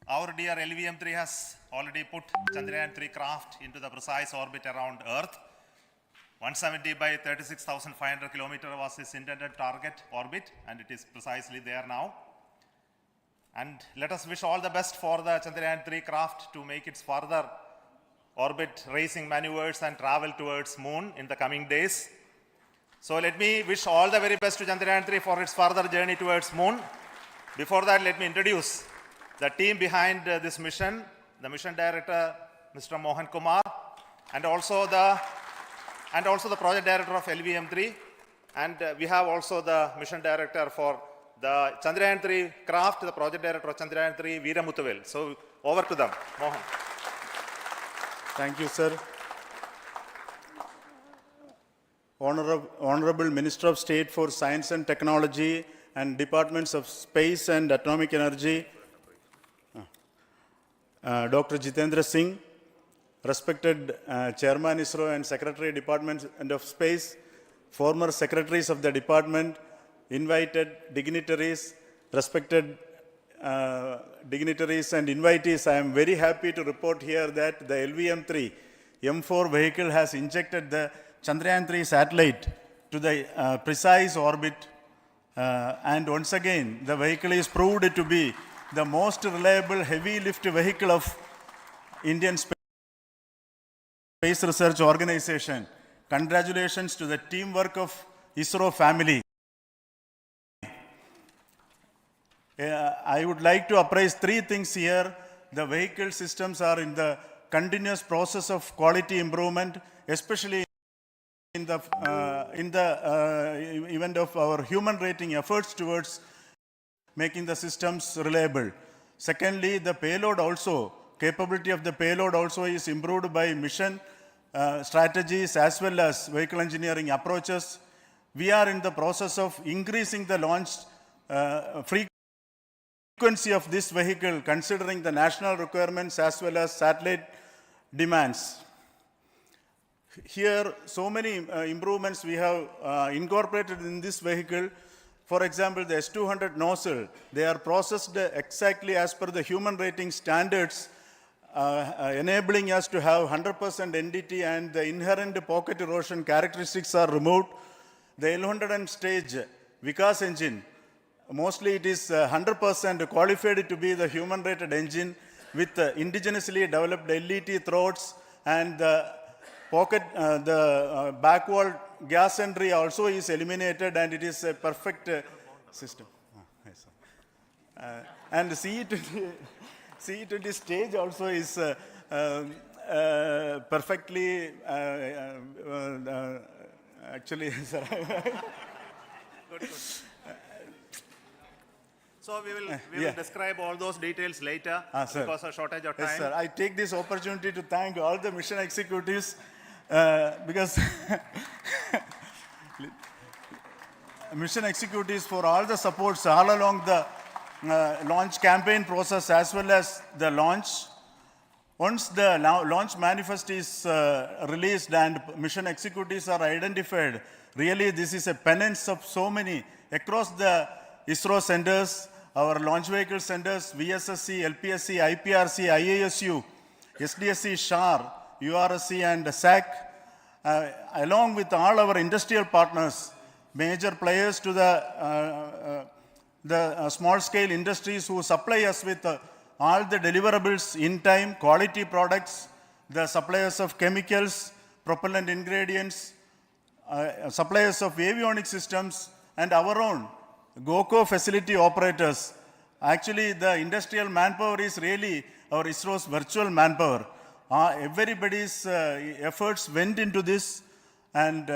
Speaker 11: Our dear LVM-3 has already put Chandrayaan-3 craft into the precise orbit around Earth. 170 by 36,500 kilometer was its intended target orbit, and it is precisely there now. And let us wish all the best for the Chandrayaan-3 craft to make its further orbit racing maneuvers and travel towards moon in the coming days. So let me wish all the very best to Chandrayaan-3 for its further journey towards moon. Before that, let me introduce the team behind this mission, the mission director, Mr. Mohan Kumar, and also the project director of LVM3, and we have also the mission director for the Chandrayaan-3 craft, the project director of Chandrayaan-3, Veera Muthuvel. So over to them, Mohan.
Speaker 10: Thank you, sir. Honorable Minister of State for Science and Technology and Departments of Space and Atomic Energy, Dr. Jitendra Singh, respected Chairman ISRO and Secretary Department of Space, former secretaries of the department, invited dignitaries, respected dignitaries and invitees, I am very happy to report here that the LVM-3 M4 vehicle has injected the Chandrayaan-3 satellite to the precise orbit, and once again the vehicle is proved to be the most reliable heavy lift vehicle of Indian Space Research Organization. Congratulations to the teamwork of ISRO family. I would like to appraise three things here. The vehicle systems are in the continuous process of quality improvement, especially in the event of our human rating efforts towards making the systems reliable. Secondly, the payload also, capability of the payload also is improved by mission strategies as well as vehicle engineering approaches. We are in the process of increasing the launch frequency of this vehicle considering the national requirements as well as satellite demands. Here, so many improvements we have incorporated in this vehicle. For example, the S200 nozzle, they are processed exactly as per the human rating standards, enabling us to have 100% NDT, and the inherent pocket erosion characteristics are removed. The L100 stage Vikas engine, mostly it is 100% qualified to be the human rated engine with indigenously developed LET throats, and the back wall gas entry also is eliminated, and it is a perfect system. And CE20 stage also is perfectly, actually, sir. Good.
Speaker 11: So we will describe all those details later because of shortage of time.
Speaker 10: Yes, sir. I take this opportunity to thank all the mission executives because mission executives for all the supports all along the launch campaign process as well as the launch. Once the launch manifest is released and mission executives are identified, really this is a penance of so many across the ISRO centers, our launch vehicle centers, VSSC, LPSC, IPRC, IASU, SDSC, SHAR, URSC and SAC, along with all our industrial partners, major players to the small-scale industries who supply us with all the deliverables in time, quality products, the suppliers of chemicals, propellant ingredients, suppliers of avionics systems, and our own GOCO facility operators. Actually, the industrial manpower is really our ISRO's virtual manpower. Everybody's efforts went into this, and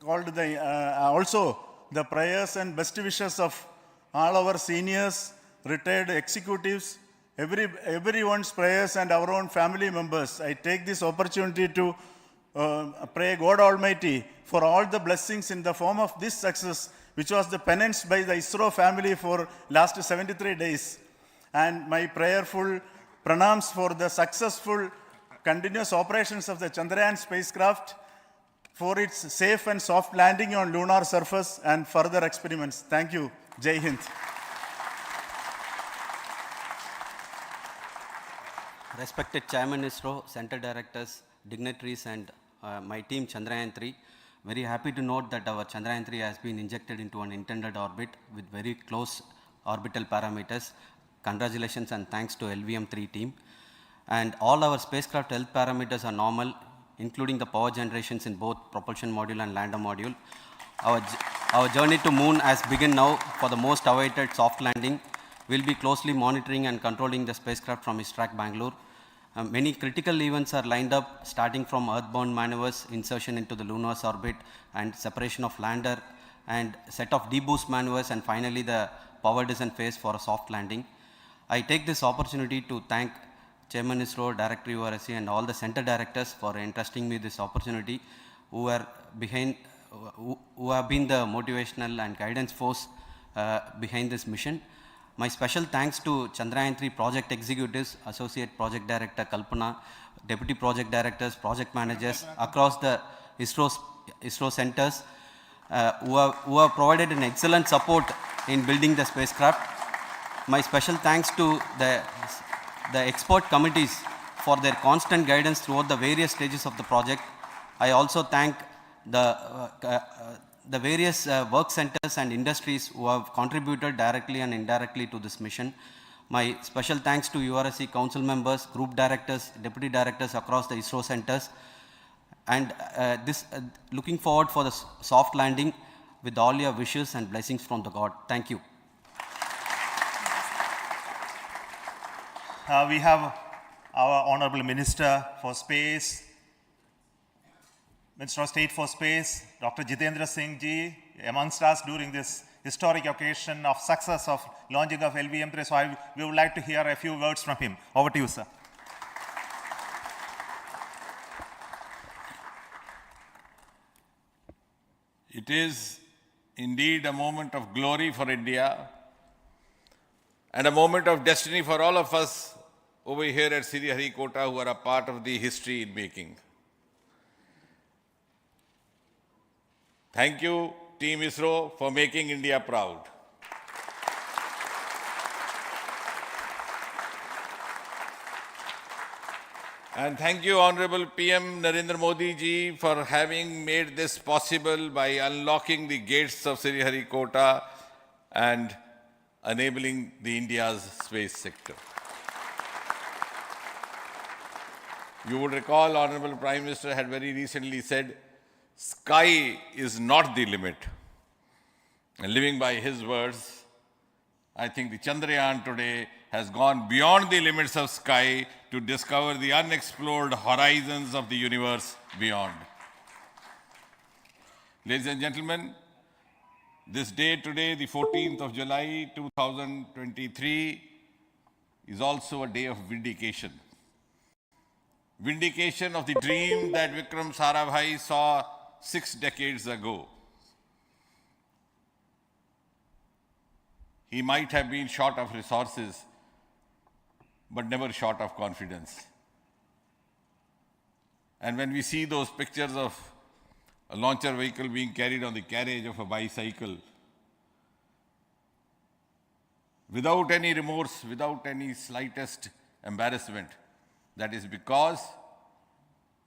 Speaker 10: also the prayers and best wishes of all our seniors, retired executives, everyone's prayers and our own family members. I take this opportunity to pray God Almighty for all the blessings in the form of this success, which was the penance by the ISRO family for last 73 days. And my prayerful pranams for the successful continuous operations of the Chandrayaan spacecraft, for its safe and soft landing on lunar surface and further experiments. Thank you. Jai Hind.
Speaker 12: Respected Chairman ISRO, Center Directors, dignitaries and my team Chandrayaan-3. Very happy to note that our Chandrayaan-3 has been injected into an intended orbit with very close orbital parameters. Congratulations and thanks to LVM-3 team. And all our spacecraft health parameters are normal, including the power generations in both propulsion module and lander module. Our journey to moon has begun now for the most awaited soft landing. We'll be closely monitoring and controlling the spacecraft from ISRO Bangalore. Many critical events are lined up, starting from earthbound maneuvers, insertion into the lunar orbit, and separation of lander, and set of deboost maneuvers, and finally the power descent phase for a soft landing. I take this opportunity to thank Chairman ISRO, Director URSC, and all the center directors for entrusting me this opportunity, who have been the motivational and guidance force behind this mission. My special thanks to Chandrayaan-3 project executives, Associate Project Director Kalpana, Deputy Project Directors, Project Managers across the ISRO centers who have provided an excellent support in building the spacecraft. My special thanks to the expert committees for their constant guidance throughout the various stages of the project. I also thank the various work centers and industries who have contributed directly and indirectly to this mission. My special thanks to URSC council members, group directors, deputy directors across the ISRO centers, and looking forward for the soft landing with all your wishes and blessings from the God. Thank you.
Speaker 11: We have our Honorable Minister for Space, Minister of State for Space, Dr. Jitendra Singh ji, amongst us during this historic occasion of success of launching of LVM-3. So we would like to hear a few words from him. Over to you, sir.
Speaker 13: It is indeed a moment of glory for India and a moment of destiny for all of us over here at Sriharikota who are a part of the history in making. Thank you, Team ISRO, for making India proud. And thank you, Honorable PM Narendra Modi ji, for having made this possible by unlocking the gates of Sriharikota and enabling the India's space sector. You would recall, Honorable Prime Minister had very recently said, sky is not the limit. And living by his words, I think the Chandrayaan today has gone beyond the limits of sky to discover the unexplored horizons of the universe beyond. Ladies and gentlemen, this day today, the 14th of July 2023, is also a day of vindication. Vindication of the dream that Vikram Sarabhai saw 6 decades ago. He might have been short of resources, but never short of confidence. And when we see those pictures of a launcher vehicle being carried on the carriage of a bicycle, without any remorse, without any slightest embarrassment, that is because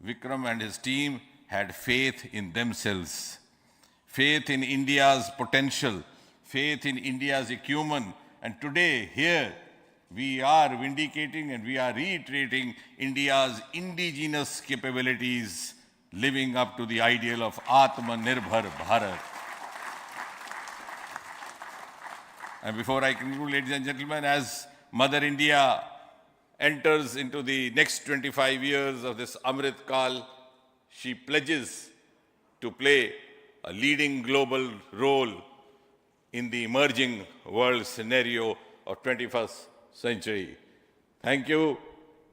Speaker 13: Vikram and his team had faith in themselves, faith in India's potential, faith in India's acumen. And today, here, we are vindicating and we are reiterating India's indigenous capabilities, living up to the ideal of Atmanirbhar Bharat. And before I conclude, ladies and gentlemen, as Mother India enters into the next 25 years of this Amrit Kal, she pledges to play a leading global role in the emerging world scenario of 21st century. Thank you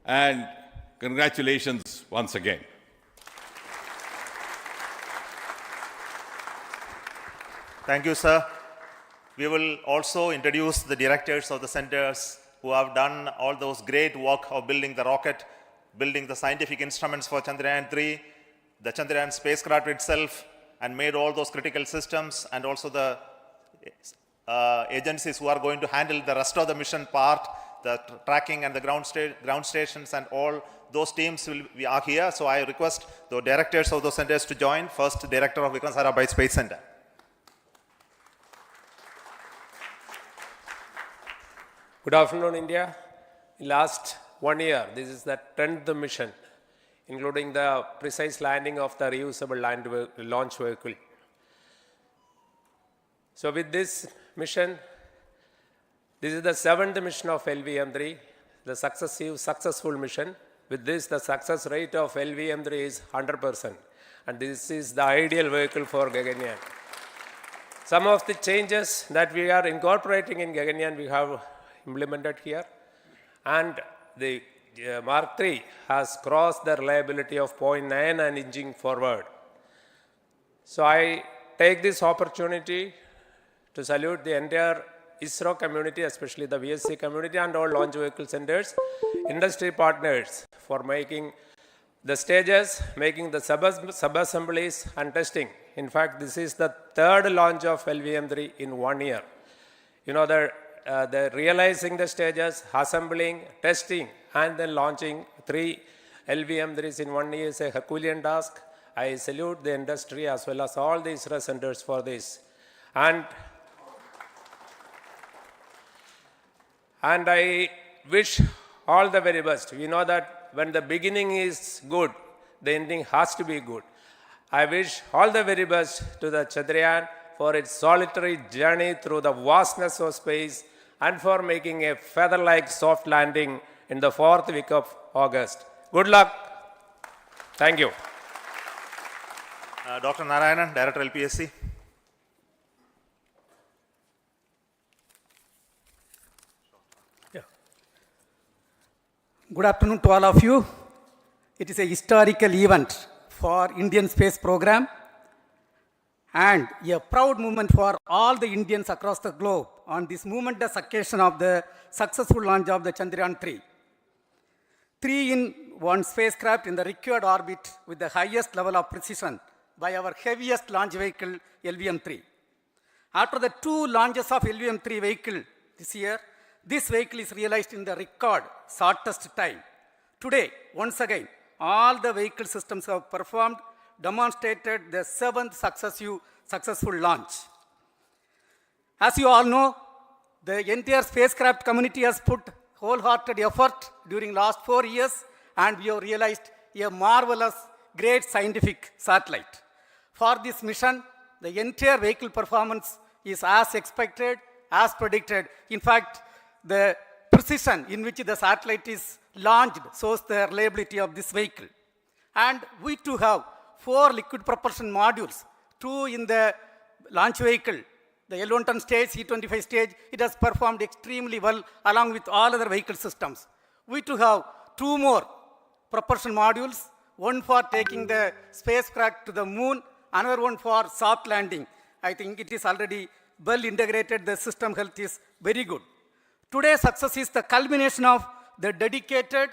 Speaker 13: and congratulations once again.
Speaker 11: Thank you, sir. We will also introduce the directors of the centers who have done all those great work of building the rocket, building the scientific instruments for Chandrayaan-3, the Chandrayaan spacecraft itself, and made all those critical systems, and also the agencies who are going to handle the rest of the mission part, the tracking and the ground stations and all those teams are here. So I request the directors of those centers to join. First, Director of Vikram Sarabhai Space Center.
Speaker 14: Good afternoon, India. In last 1 year, this is the 10th mission, including the precise landing of the reusable launch vehicle. So with this mission, this is the 7th mission of LVM-3, the successful mission. With this, the success rate of LVM-3 is 100%. And this is the ideal vehicle for Gaganyaan. Some of the changes that we are incorporating in Gaganyaan, we have implemented here. And the Mark III has crossed the reliability of 0.9 and inching forward. So I take this opportunity to salute the entire ISRO community, especially the VSC community and all launch vehicle centers, industry partners for making the stages, making the sub-assemblies and testing. In fact, this is the 3rd launch of LVM-3 in 1 year. You know, the realizing the stages, assembling, testing, and then launching 3 LVM-3s in 1 year is a Herculean task. I salute the industry as well as all the ISRO centers for this. And I wish all the very best. We know that when the beginning is good, the ending has to be good. I wish all the very best to the Chandrayaan for its solitary journey through the vastness of space and for making a feather-like soft landing in the 4th week of August. Good luck. Thank you.
Speaker 11: Dr. Narayanan, Director LPSC.
Speaker 15: Good afternoon to all of you. It is a historical event for Indian space program and a proud moment for all the Indians across the globe on this momentous occasion of the successful launch of the Chandrayaan-3. 3-in-1 spacecraft in the required orbit with the highest level of precision by our heaviest launch vehicle, LVM-3. After the 2 launches of LVM-3 vehicle this year, this vehicle is realized in the record shortest time. Today, once again, all the vehicle systems have performed, demonstrated the 7th successful launch. As you all know, the entire spacecraft community has put wholehearted effort during last 4 years, and we have realized a marvelous, great scientific satellite. For this mission, the entire vehicle performance is as expected, as predicted. In fact, the precision in which the satellite is launched shows the reliability of this vehicle. And we too have 4 liquid propulsion modules, 2 in the launch vehicle. The L110 stage, C25 stage, it has performed extremely well along with all other vehicle systems. We too have 2 more propulsion modules, one for taking the spacecraft to the moon, another one for soft landing. I think it is already well integrated, the system health is very good. Today's success is the culmination of the dedicated,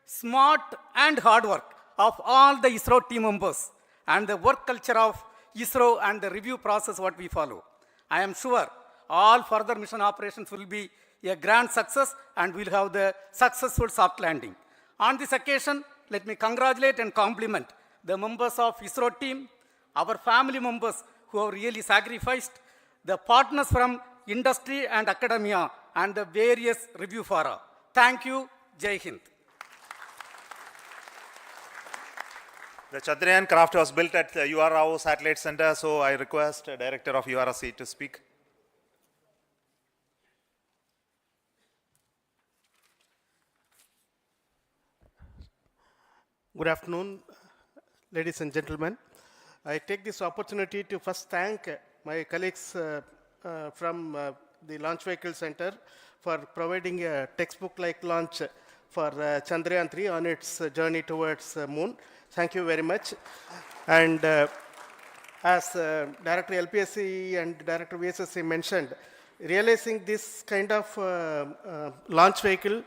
Speaker 15: smart and hard work of all the ISRO team members and the work culture of ISRO and the review process what we follow. I am sure all further mission operations will be a grand success and we'll have the successful soft landing. On this occasion, let me congratulate and compliment the members of ISRO team, our family members who have really sacrificed, the partners from industry and academia, and the various review fora. Thank you. Jai Hind.
Speaker 11: The Chandrayaan craft was built at the UR Rao Satellite Center, so I request the Director of URSC to speak.
Speaker 16: Good afternoon, ladies and gentlemen. I take this opportunity to first thank my colleagues from the Launch Vehicle Center for providing a textbook-like launch for Chandrayaan-3 on its journey towards moon. Thank you very much. And as Director LPSC and Director VSSC mentioned, realizing this kind of launch vehicle,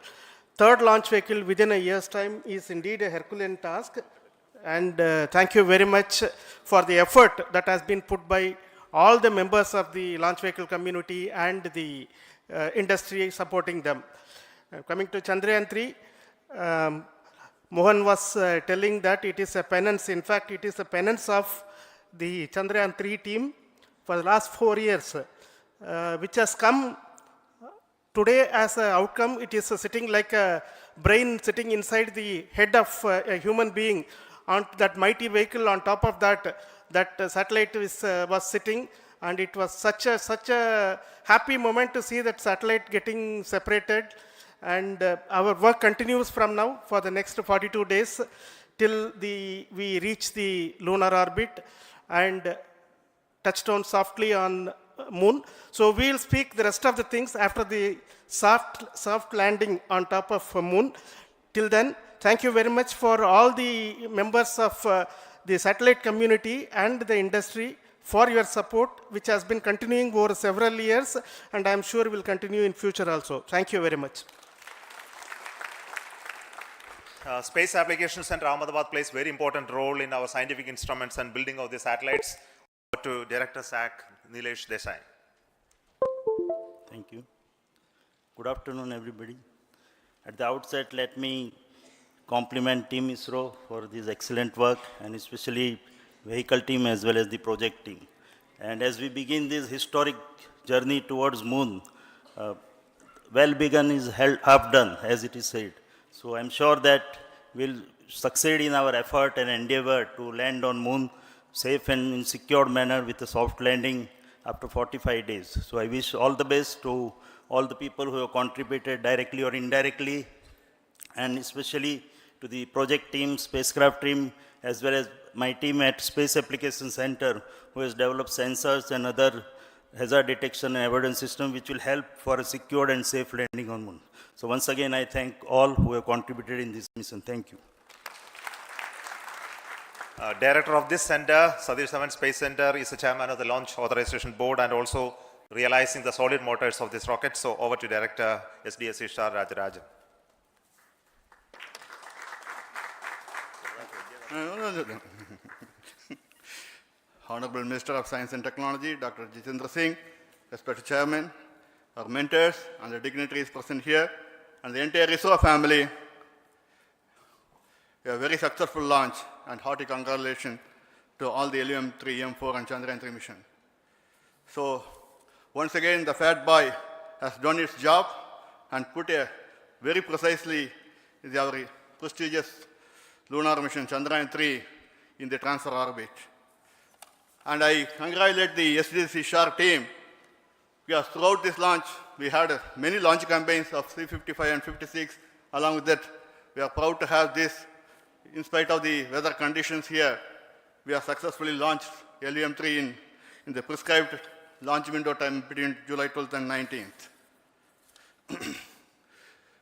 Speaker 16: 3rd launch vehicle within a year's time is indeed a Herculean task. And thank you very much for the effort that has been put by all the members of the launch vehicle community and the industry supporting them. Coming to Chandrayaan-3, Mohan was telling that it is a penance. In fact, it is a penance of the Chandrayaan-3 team for the last 4 years, which has come today as an outcome. It is sitting like a brain sitting inside the head of a human being on that mighty vehicle. On top of that, satellite was sitting, and it was such a happy moment to see that satellite getting separated. And our work continues from now for the next 42 days till we reach the lunar orbit and touchdown softly on moon. So we'll speak the rest of the things after the soft landing on top of moon. Till then, thank you very much for all the members of the satellite community and the industry for your support, which has been continuing over several years, and I'm sure will continue in future also. Thank you very much.
Speaker 11: Space Applications Center Ahmedabad plays very important role in our scientific instruments and building of the satellites. Over to Director SAC, Nilesh Desai.
Speaker 17: Thank you. Good afternoon, everybody. At the outset, let me compliment Team ISRO for this excellent work, and especially vehicle team as well as the project team. And as we begin this historic journey towards moon, well begun is half done, as it is said. So I'm sure that we'll succeed in our effort and endeavor to land on moon safe and in secure manner with a soft landing after 45 days. So I wish all the best to all the people who have contributed directly or indirectly, and especially to the project team, spacecraft team, as well as my team at Space Applications Center, who has developed sensors and other hazard detection and avoidance system which will help for a secured and safe landing on moon. So once again, I thank all who have contributed in this mission. Thank you.
Speaker 11: Director of this center, Satish Dhawan Space Center, is the chairman of the Launch Authorization Board and also realizing the solid motors of this rocket. So over to Director SDSC SHAR Rajarajan.
Speaker 18: Honorable Minister of Science and Technology, Dr. Jitendra Singh, respected Chairman, our mentors and the dignitaries present here, and the entire ISRO family, a very successful launch, and hearty congratulations to all the LVM-3, M4 and Chandrayaan-3 mission. So once again, the fat boy has done its job and put a very precisely our prestigious lunar mission Chandrayaan-3 in the transfer orbit. And I congratulate the SDSC SHAR team, because throughout this launch, we had many launch campaigns of C-55 and 56. Along with that, we are proud to have this. In spite of the weather conditions here, we have successfully launched LVM-3 in the prescribed launch window time between July 12th and 19th.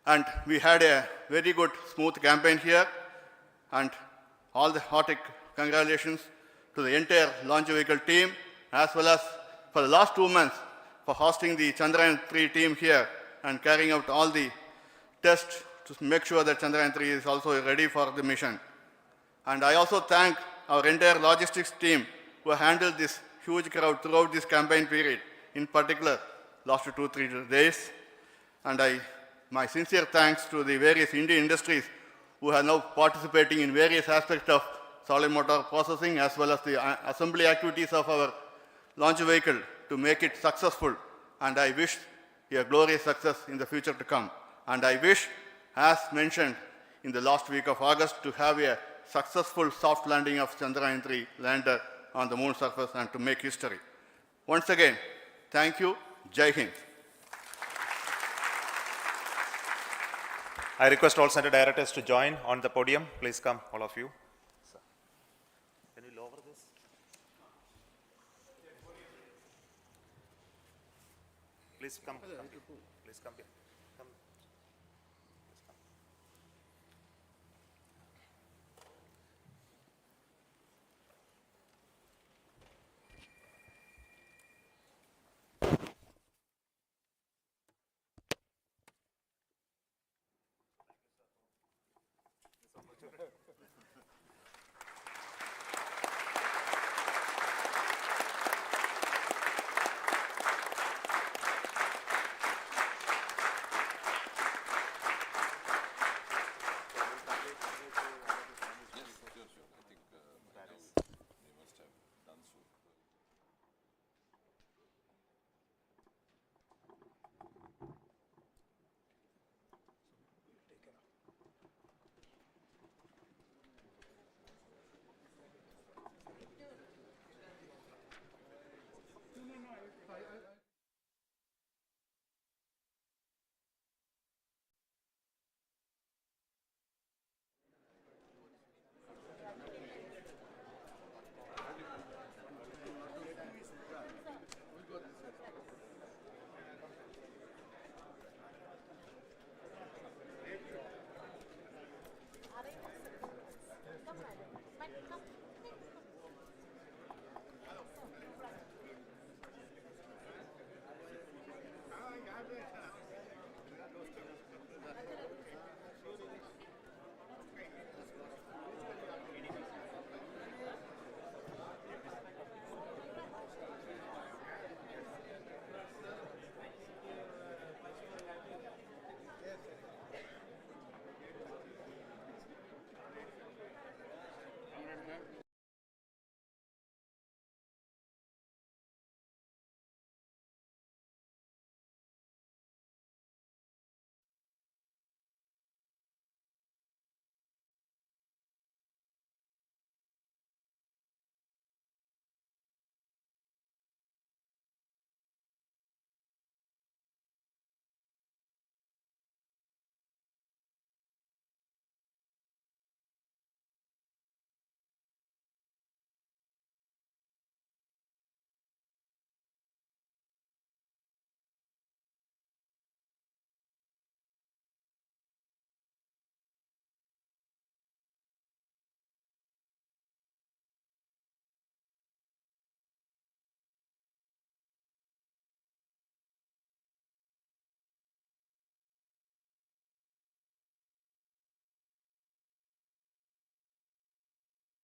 Speaker 18: And we had a very good, smooth campaign here, and all the hearty congratulations to the entire launch vehicle team, as well as for the last 2 months for hosting the Chandrayaan-3 team here and carrying out all the tests to make sure that Chandrayaan-3 is also ready for the mission. And I also thank our entire logistics team who handled this huge crowd throughout this campaign period, in particular last 2-3 days. And my sincere thanks to the various Indian industries who are now participating in various aspects of solid motor processing as well as the assembly activities of our launch vehicle to make it successful. And I wish a glorious success in the future to come. And I wish, as mentioned in the last week of August, to have a successful soft landing of Chandrayaan-3 lander on the moon surface and to make history. Once again, thank you. Jai Hind.
Speaker 11: I request all center directors to join on the podium. Please come, all of you. Can you lower this? Please come. Please come here.